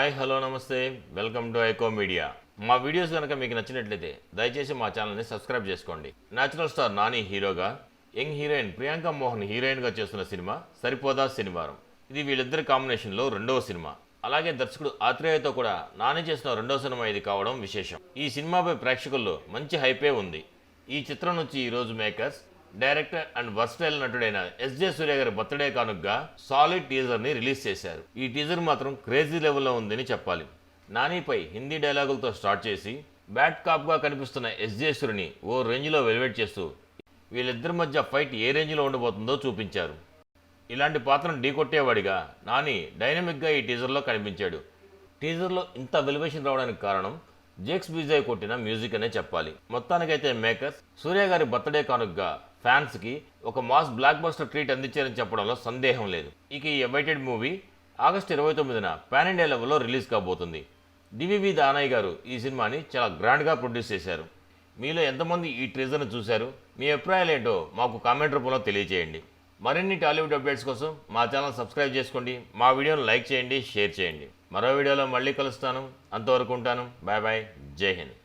Hi hello నమస్తే welcome to iQOO media. మా videos కనుక మీకు నచ్చినట్లయితే దయచేసి మా ఛానల్ని సబ్స్క్రైబ్ చేసుకోండి. న్యాచురల్ స్టార్ నాని హీరోగా, యంగ్ హీరోయిన్ ప్రియాంక మోహన్ హీరోయిన్గా చేస్తున్న సినిమా సరిపోదా శనివారం. ఇది వీళ్ళిద్దరి కాంబినేషన్లో రెండవ సినిమా. అలాగే దర్శకుడు ఆత్రేయతో కూడా నాని చేసిన రెండవ సినిమా ఇది కావడం విశేషం. ఈ సినిమాపై ప్రేక్షకుల్లో మంచి హైపే ఉంది. ఈ చిత్రం నుంచి ఈరోజు మేకర్స్ డైరెక్టర్ అండ్ వర్స్టైల్ నటుడైన ఎస్జే సూర్య గారి బర్త్డే కానుకగా సాలిడ్ టీజర్ ని రిలీజ్ చేశారు. ఈ టీజర్ మాత్రం క్రేజీ లెవెల్లో ఉందని చెప్పాలి. నానిపై హిందీ డైలాగులతో స్టార్ట్ చేసి బ్యాడ్ కాప్ గా కనిపిస్తున్న ఎస్జే సూర్యని ఓ రేంజ్ లో వెలివేట్ చేస్తూ వీళ్ళిద్దరి మధ్య ఫైట్ ఏ రేంజ్ లో ఉండబోతుందో చూపించారు. ఇలాంటి పాత్రను ఢీకొట్టేవాడిగా నాని డైనమిక్ గా ఈ టీజర్ లో కనిపించాడు. టీజర్ లో ఇంత వెలివేషన్ రావడానికి కారణం జేక్స్ బీజాయ్ కొట్టిన మ్యూజిక్ అనే చెప్పాలి. మొత్తానికైతే మేకర్స్ సూర్య గారి బర్త్డే కానుకగా ఫ్యాన్స్ కి ఒక మాస్ బ్లాక్ బస్టర్ ట్రీట్ అందించారని చెప్పడంలో సందేహం లేదు. ఇక ఈ అవైటెడ్ మూవీ ఆగస్టు 29న పాన్ ఇండియా లెవెల్లో రిలీజ్ కాబోతుంది. డివివి దానయ్య గారు ఈ సినిమాని చాలా గ్రాండ్గా ప్రొడ్యూస్ చేశారు. మీలో ఎంతమంది ఈ ట్రీజర్ను చూశారు? మీ అభిప్రాయాలు ఏంటో మాకు కామెంట్ రూపంలో తెలియజేయండి. మరిన్ని టాలీవుడ్ అప్డేట్స్ కోసం మా ఛానల్ సబ్స్క్రైబ్ చేసుకోండి. మా వీడియోను లైక్ చేయండి, షేర్ చేయండి. మరో వీడియోలో మళ్ళీ కలుస్తాను. అంతవరకు ఉంటాను. Bye bye. జై హింద్.